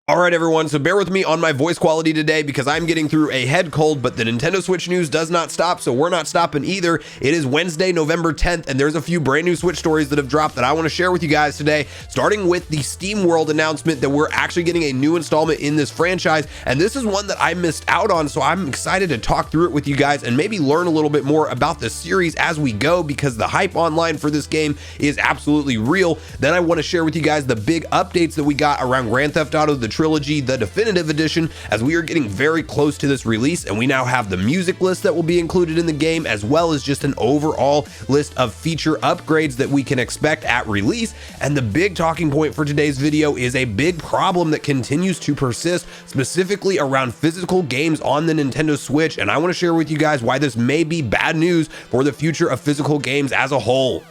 All right, everyone, so bear with me on my voice quality today because I'm getting through a head cold, but the Nintendo Switch news does not stop, so we're not stopping either. It is Wednesday, November 10th, and there's a few brand new Switch stories that have dropped that I want to share with you guys today, starting with the SteamWorld announcement that we're actually getting a new installment in this franchise, and this is one that I missed out on, so I'm excited to talk through it with you guys and maybe learn a little bit more about the series as we go because the hype online for this game is absolutely real. Then I want to share with you guys the big updates that we got around Grand Theft Auto The Trilogy, the definitive edition, as we are getting very close to this release, and we now have the music list that will be included in the game, as well as just an overall list of feature upgrades that we can expect at release. And the big talking point for today's video is a big problem that continues to persist, specifically around physical games on the Nintendo Switch, and I want to share with you guys why this may be bad news for the future of physical games as a whole.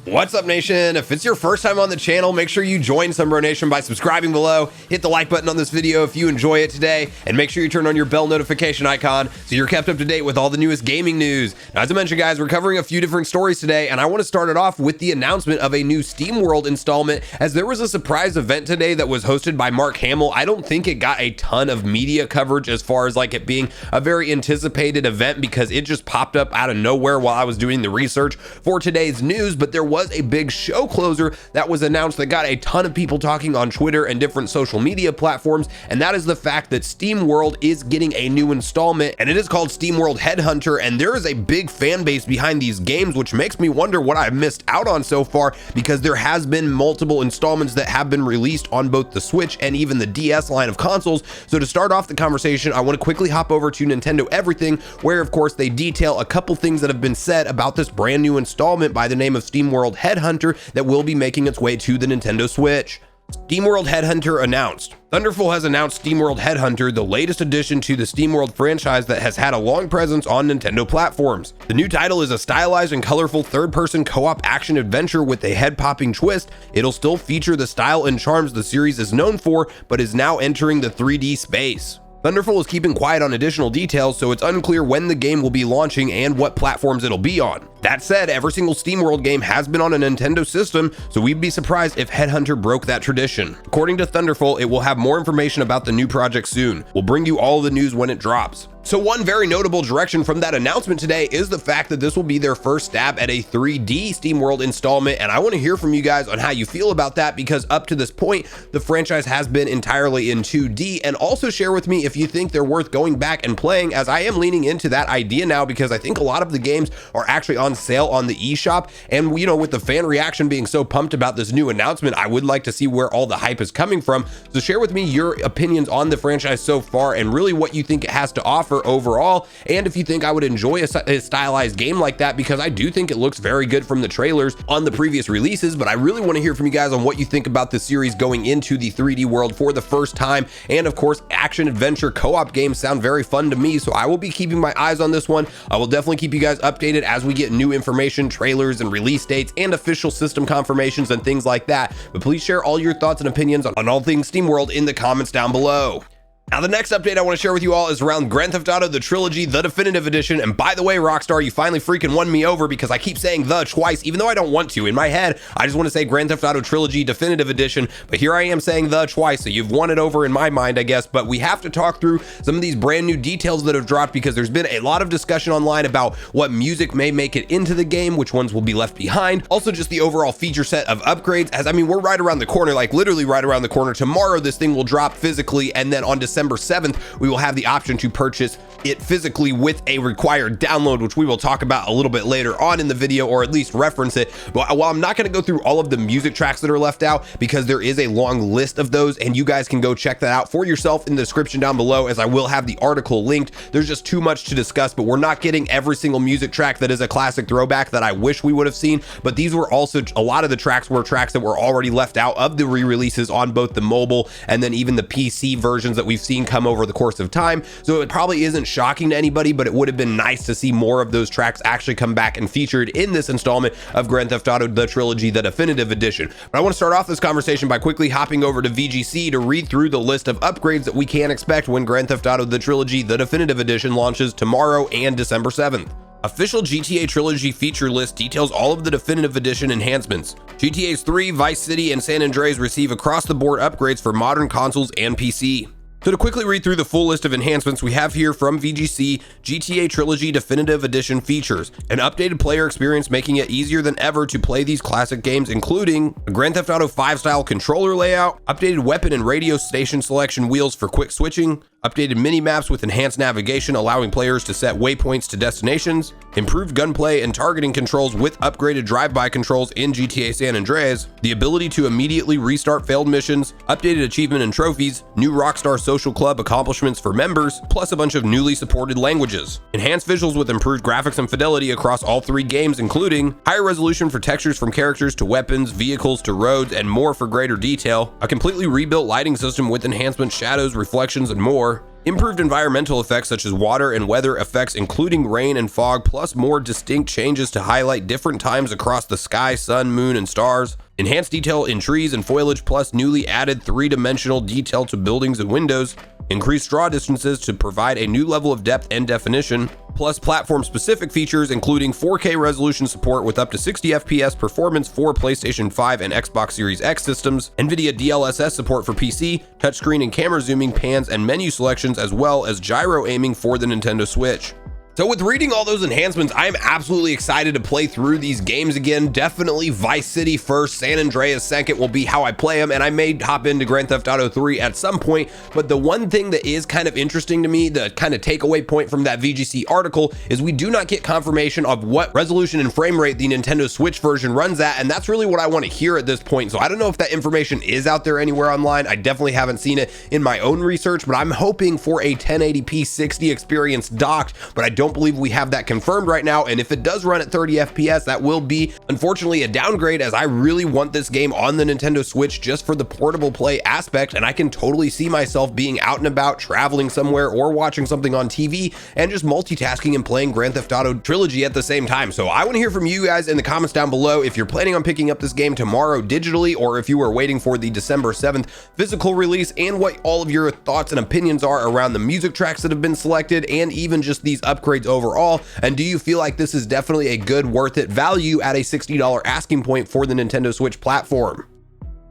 What's up, Nation? If it's your first time on the channel, make sure you join Sunbro Nation by subscribing below, hit the like button on this video if you enjoy it today, and make sure you turn on your bell notification icon so you're kept up to date with all the newest gaming news. Now, as I mentioned, guys, we're covering a few different stories today, and I want to start it off with the announcement of a new SteamWorld installment, as there was a surprise event today that was hosted by Mark Hamill. I don't think it got a ton of media coverage as far as like it being a very anticipated event because it just popped up out of nowhere while I was doing the research for today's news, but there was a big show closer that was announced that got a ton of people talking on Twitter and different social media platforms, and that is the fact that SteamWorld is getting a new installment, and it is called SteamWorld HeadHunter, and there is a big fan base behind these games, which makes me wonder what I've missed out on so far, because there has been multiple installments that have been released on both the Switch and even the DS line of consoles. So to start off the conversation, I want to quickly hop over to Nintendo Everything, where of course they detail a couple things that have been said about this brand new installment by the name of SteamWorld HeadHunter that will be making its way to the Nintendo Switch. SteamWorld HeadHunter announced. Thunderful has announced SteamWorld HeadHunter, the latest addition to the SteamWorld franchise that has had a long presence on Nintendo platforms. The new title is a stylized and colorful third-person co-op action adventure with a head-popping twist. It'll still feature the style and charms the series is known for, but is now entering the 3D space. Thunderful is keeping quiet on additional details, so it's unclear when the game will be launching and what platforms it'll be on. That said, every single SteamWorld game has been on a Nintendo system, so we'd be surprised if HeadHunter broke that tradition. According to Thunderful, it will have more information about the new project soon. We'll bring you all the news when it drops. So one very notable direction from that announcement today is the fact that this will be their first stab at a 3D SteamWorld installment, and I want to hear from you guys on how you feel about that, because up to this point, the franchise has been entirely in 2D, and also share with me if you think they're worth going back and playing, as I am leaning into that idea now because I think a lot of the games are actually on sale on the eShop, and you know, with the fan reaction being so pumped about this new announcement, I would like to see where all the hype is coming from. So share with me your opinions on the franchise so far and really what you think it has to offer overall, and if you think I would enjoy a stylized game like that, because I do think it looks very good from the trailers on the previous releases. But I really want to hear from you guys on what you think about the series going into the 3D world for the first time, and of course action adventure co-op games sound very fun to me, so I will be keeping my eyes on this one. I will definitely keep you guys updated as we get new information, trailers and release dates and official system confirmations and things like that, but please share all your thoughts and opinions on all things SteamWorld in the comments down below. Now, the next update I want to share with you all is around Grand Theft Auto The Trilogy, the definitive edition. And by the way, Rockstar, you finally freaking won me over because I keep saying the twice, even though I don't want to. In my head, I just want to say Grand Theft Auto Trilogy definitive edition, but here I am saying the twice, so you've won it over in my mind, I guess. But we have to talk through some of these brand new details that have dropped, because there's been a lot of discussion online about what music may make it into the game, which ones will be left behind. Also, just the overall feature set of upgrades, as I mean, we're right around the corner, like literally right around the corner. Tomorrow, this thing will drop physically, and then on December 7th, we will have the option to purchase it physically with a required download, which we will talk about a little bit later on in the video, or at least reference it. But while I'm not going to go through all of the music tracks that are left out, because there is a long list of those, and you guys can go check that out for yourself in the description down below, as I will have the article linked. There's just too much to discuss, but we're not getting every single music track that is a classic throwback that I wish we would have seen. But these were also, a lot of the tracks were tracks that were already left out of the re-releases on both the mobile and then even the PC versions that we've seen come over the course of time. So it probably isn't shocking to anybody, but it would have been nice to see more of those tracks actually come back and featured in this installment of Grand Theft Auto The Trilogy, the definitive edition. But I want to start off this conversation by quickly hopping over to VGC to read through the list of upgrades that we can expect when Grand Theft Auto The Trilogy, the definitive edition launches tomorrow and December 7th. Official GTA Trilogy feature list details all of the Definitive Edition enhancements. GTA's 3, Vice City, and San Andreas receive across-the-board upgrades for modern consoles and PC. So to quickly read through the full list of enhancements we have here from VGC, GTA Trilogy Definitive Edition features an updated player experience making it easier than ever to play these classic games, including a Grand Theft Auto 5 style controller layout, updated weapon and radio station selection wheels for quick switching, updated mini-maps with enhanced navigation allowing players to set waypoints to destinations, improved gunplay and targeting controls with upgraded drive-by controls in GTA San Andreas, the ability to immediately restart failed missions, updated achievement and trophies, new Rockstar Social Club accomplishments for members, plus a bunch of newly supported languages, enhanced visuals with improved graphics and fidelity across all 3 games, including higher resolution for textures from characters to weapons, vehicles to roads, and more for greater detail, a completely rebuilt lighting system with enhancement shadows, reflections, and more, improved environmental effects such as water and weather effects including rain and fog, plus more distinct changes to highlight different times across the sky, sun, moon, and stars, enhanced detail in trees and foliage, plus newly added 3-dimensional detail to buildings and windows, increased draw distances to provide a new level of depth and definition, plus platform-specific features including 4K resolution support with up to 60 FPS performance for PlayStation 5 and Xbox Series X systems, NVIDIA DLSS support for PC, touchscreen and camera zooming, pans and menu selections, as well as gyro aiming for the Nintendo Switch. So with reading all those enhancements, I'm absolutely excited to play through these games again. Definitely Vice City first, San Andreas second will be how I play them, and I may hop into Grand Theft Auto 3 at some point. But the one thing that is kind of interesting to me, the kind of takeaway point from that VGC article, is we do not get confirmation of what resolution and frame rate the Nintendo Switch version runs at, and that's really what I want to hear at this point. So I don't know if that information is out there anywhere online. I definitely haven't seen it in my own research, but I'm hoping for a 1080p 60 experience docked, but I don't believe we have that confirmed right now. And if it does run at 30 FPS, that will be unfortunately a downgrade, as I really want this game on the Nintendo Switch just for the portable play aspect, and I can totally see myself being out and about, traveling somewhere, or watching something on TV and just multitasking and playing Grand Theft Auto Trilogy at the same time. So I want to hear from you guys in the comments down below if you're planning on picking up this game tomorrow digitally, or if you were waiting for the December 7th physical release, and what all of your thoughts and opinions are around the music tracks that have been selected and even just these upgrades overall. And do you feel like this is definitely a good, worth it value at a $60 asking point for the Nintendo Switch platform?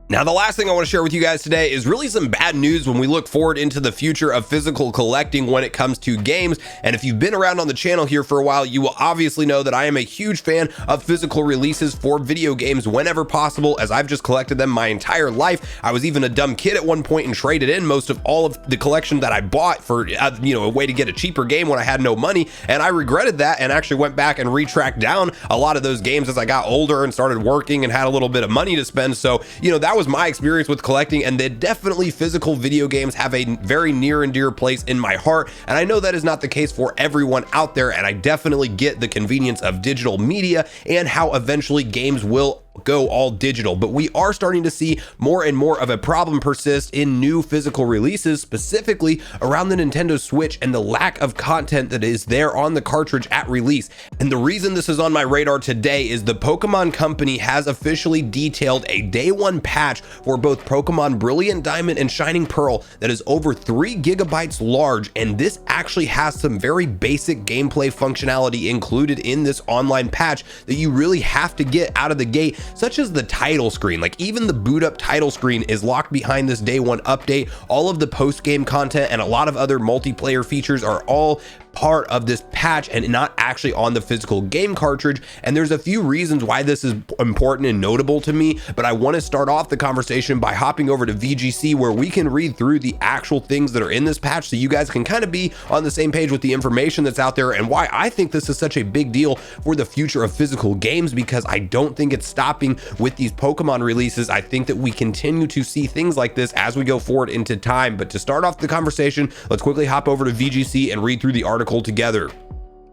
Now, the last thing I want to share with you guys today is really some bad news when we look forward into the future of physical collecting when it comes to games. And if you've been around on the channel here for a while, you will obviously know that I am a huge fan of physical releases for video games whenever possible, as I've just collected them my entire life. I was even a dumb kid at one point and traded in most of all of the collection that I bought for, a way to get a cheaper game when I had no money. And I regretted that and actually went back and retracked down a lot of those games as I got older and started working and had a little bit of money to spend. So, that was my experience with collecting, and that definitely physical video games have a very near and dear place in my heart. And I know that is not the case for everyone out there, and I definitely get the convenience of digital media and how eventually games will go all digital. But we are starting to see more and more of a problem persist in new physical releases, specifically around the Nintendo Switch and the lack of content that is there on the cartridge at release. And the reason this is on my radar today is the Pokemon Company has officially detailed a day one patch for both Pokemon Brilliant Diamond and Shining Pearl that is over 3 gigabytes large, and this actually has some very basic gameplay functionality included in this online patch that you really have to get out of the gate, such as the title screen. Like, even the boot up title screen is locked behind this day one update. All of the post game content and a lot of other multiplayer features are all part of this patch and not actually on the physical game cartridge. And there's a few reasons why this is important and notable to me, but I want to start off the conversation by hopping over to VGC, where we can read through the actual things that are in this patch so you guys can kind of be on the same page with the information that's out there, and why I think this is such a big deal for the future of physical games, because I don't think it's stopping with these Pokemon releases. I think that we continue to see things like this as we go forward into time. But to start off the conversation, let's quickly hop over to VGC and read through the article together.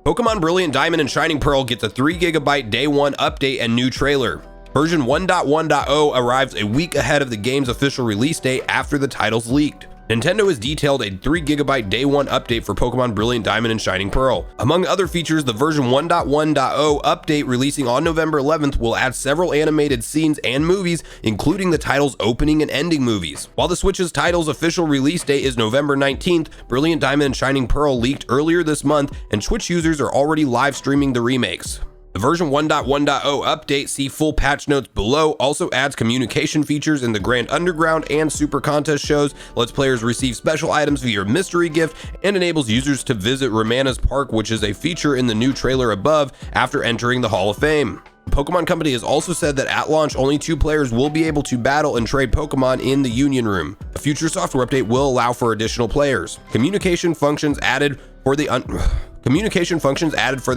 Pokemon Brilliant Diamond and Shining Pearl gets a 3 gigabyte day one update and new trailer. Version 1.1.0 arrives a week ahead of the game's official release date after the title's leaked. Nintendo has detailed a 3GB day one update for Pokemon Brilliant Diamond and Shining Pearl. Among other features, the version 1.1.0 update releasing on November 11th will add several animated scenes and movies, including the title's opening and ending movies. While the Switch's title's official release date is November 19th, Brilliant Diamond and Shining Pearl leaked earlier this month, and Switch users are already live streaming the remakes. The version 1.1.0 update, see full patch notes below, also adds communication features in the Grand Underground and Super Contest shows, lets players receive special items via mystery gift, and enables users to visit Romana's Park, which is a feature in the new trailer above, after entering the Hall of Fame. The Pokemon Company has also said that at launch, only 2 players will be able to battle and trade Pokemon in the Union Room. A future software update will allow for additional players. Communication functions added for the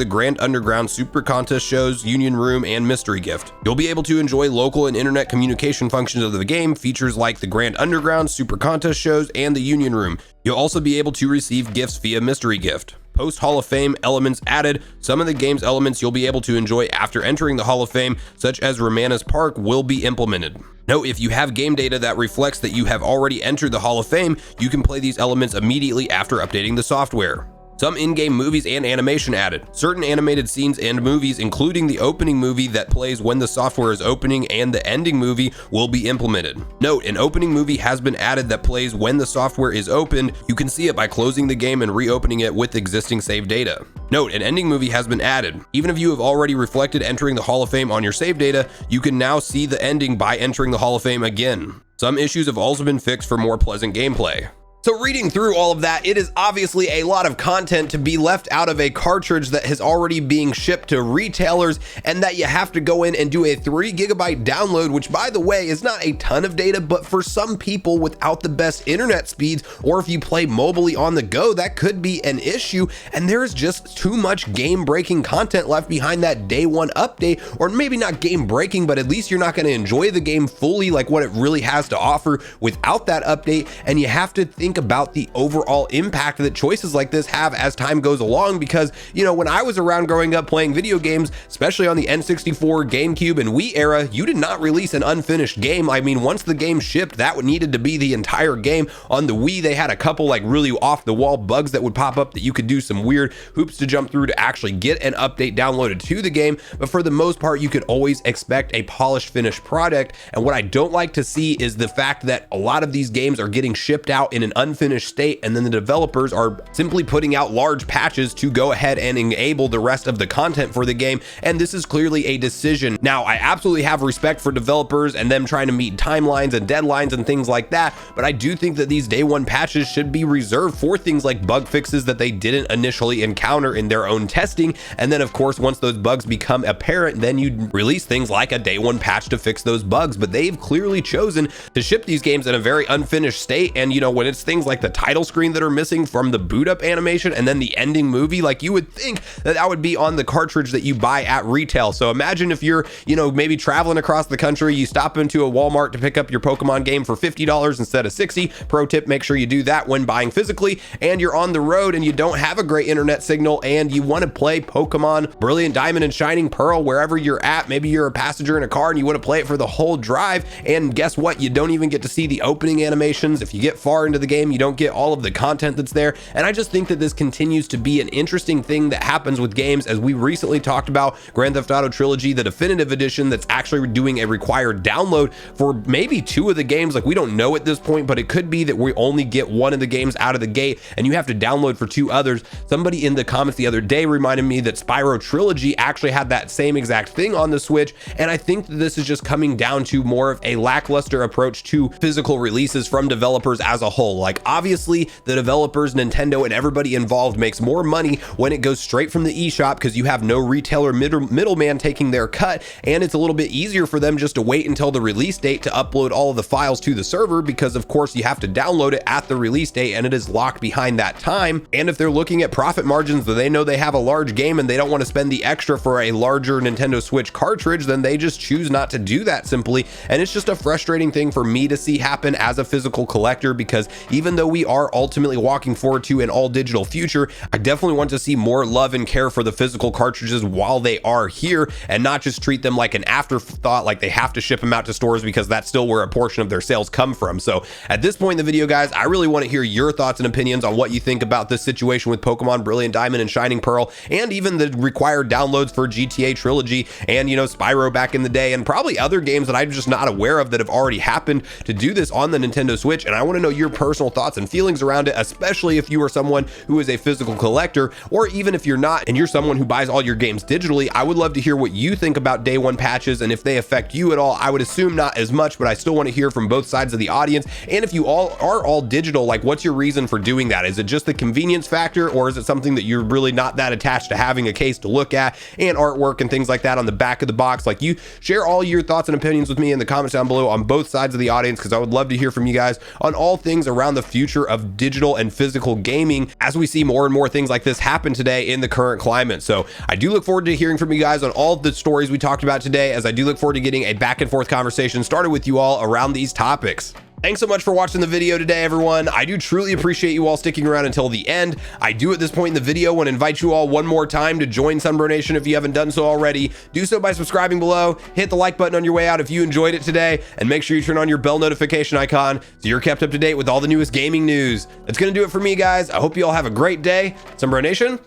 Grand Underground, Super Contest shows, Union Room, and Mystery Gift. You'll be able to enjoy local and internet communication functions of the game, features like the Grand Underground, Super Contest shows, and the Union Room. You'll also be able to receive gifts via Mystery Gift. Post Hall of Fame elements added. Some of the game's elements you'll be able to enjoy after entering the Hall of Fame, such as Romana's Park, will be implemented. Note, if you have game data that reflects that you have already entered the Hall of Fame, you can play these elements immediately after updating the software. Some in-game movies and animation added. Certain animated scenes and movies, including the opening movie that plays when the software is opening and the ending movie, will be implemented. Note, an opening movie has been added that plays when the software is opened. You can see it by closing the game and reopening it with existing save data. Note, an ending movie has been added. Even if you have already reflected entering the Hall of Fame on your save data, you can now see the ending by entering the Hall of Fame again. Some issues have also been fixed for more pleasant gameplay. So reading through all of that, it is obviously a lot of content to be left out of a cartridge that is already being shipped to retailers, and that you have to go in and do a 3GB download, which by the way is not a ton of data, but for some people without the best internet speeds, or if you play mobilely on the go, that could be an issue. And there is just too much game breaking content left behind that day one update, or maybe not game breaking, but at least you're not going to enjoy the game fully like what it really has to offer without that update. And you have to think about the overall impact that choices like this have as time goes along, because you know, when I was around growing up playing video games, especially on the N64, GameCube, and Wii era, you did not release an unfinished game. I mean, once the game shipped, that needed to be the entire game. On the Wii, they had a couple like really off the wall bugs that would pop up that you could do some weird hoops to jump through to actually get an update downloaded to the game, but for the most part you could always expect a polished finished product. And what I don't like to see is the fact that a lot of these games are getting shipped out in an unfinished state, and then the developers are simply putting out large patches to go ahead and enable the rest of the content for the game. And this is clearly a decision. Now, I absolutely have respect for developers and them trying to meet timelines and deadlines and things like that, but I do think that these day one patches should be reserved for things like bug fixes that they didn't initially encounter in their own testing. And then of course, once those bugs become apparent, then you release things like a day one patch to fix those bugs. But they've clearly chosen to ship these games in a very unfinished state. And you know, when it's things like the title screen that are missing from the boot up animation and then the ending movie, like you would think that that would be on the cartridge that you buy at retail. So imagine if you're, you know, maybe traveling across the country, you stop into a Walmart to pick up your Pokemon game for $50 instead of $60. Pro tip, make sure you do that when buying physically, and you're on the road and you don't have a great internet signal and you want to play Pokemon Brilliant Diamond and Shining Pearl wherever you're at. Maybe you're a passenger in a car and you want to play it for the whole drive, and guess what, you don't even get to see the opening animations. If you get far into the game, you don't get all of the content that's there. And I just think that this continues to be an interesting thing that happens with games, as we recently talked about Grand Theft Auto Trilogy, the definitive edition, that's actually doing a required download for maybe 2 of the games. Like, we don't know at this point, but it could be that we only get 1 of the games out of the gate and you have to download for 2 others. Somebody in the comments the other day reminded me that Spyro Trilogy actually had that same exact thing on the Switch, and I think that this is just coming down to more of a lackluster approach to physical releases from developers as a whole. Like, obviously the developers, Nintendo, and everybody involved makes more money when it goes straight from the eShop, because you have no retailer middleman taking their cut, and it's a little bit easier for them just to wait until the release date to upload all of the files to the server, because of course you have to download it at the release date and it is locked behind that time. And if they're looking at profit margins, that they know they have a large game and they don't want to spend the extra for a larger Nintendo Switch cartridge, then they just choose not to do that simply. And it's just a frustrating thing for me to see happen as a physical collector, because even though we are ultimately walking forward to an all digital future, I definitely want to see more love and care for the physical cartridges while they are here, and not just treat them like an afterthought, like they have to ship them out to stores, because that's still where a portion of their sales come from. So at this point in the video, guys, I really want to hear your thoughts and opinions on what you think about this situation with Pokemon Brilliant Diamond and Shining Pearl, and even the required downloads for GTA Trilogy and, Spyro back in the day, and probably other games that I'm just not aware of that have already happened to do this on the Nintendo Switch. And I want to know your personal thoughts and feelings around it, especially if you are someone who is a physical collector, or even if you're not and you're someone who buys all your games digitally. I would love to hear what you think about day one patches and if they affect you at all. I would assume not as much, but I still want to hear from both sides of the audience. And if you all are all digital, like, what's your reason for doing that? Is it just the convenience factor, or is it something that you're really not that attached to having a case to look at and artwork and things like that on the back of the box? Like, you share all your thoughts and opinions with me in the comments down below on both sides of the audience, because I would love to hear from you guys on all things around the future of digital and physical gaming as we see more and more things like this happen today in the current climate. So I do look forward to hearing from you guys on all the stories we talked about today, as I do look forward to getting a back and forth conversation started with you all around these topics. Thanks so much for watching the video today, everyone. I do truly appreciate you all sticking around until the end. I do at this point in the video want to invite you all one more time to join Sunbro Nation if you haven't done so already. Do so by subscribing below, hit the like button on your way out if you enjoyed it today, and make sure you turn on your bell notification icon so you're kept up to date with all the newest gaming news. That's going to do it for me, guys. I hope you all have a great day. Sunbro Nation,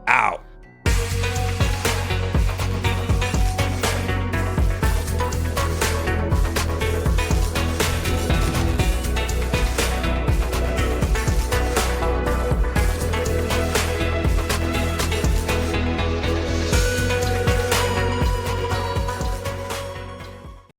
out.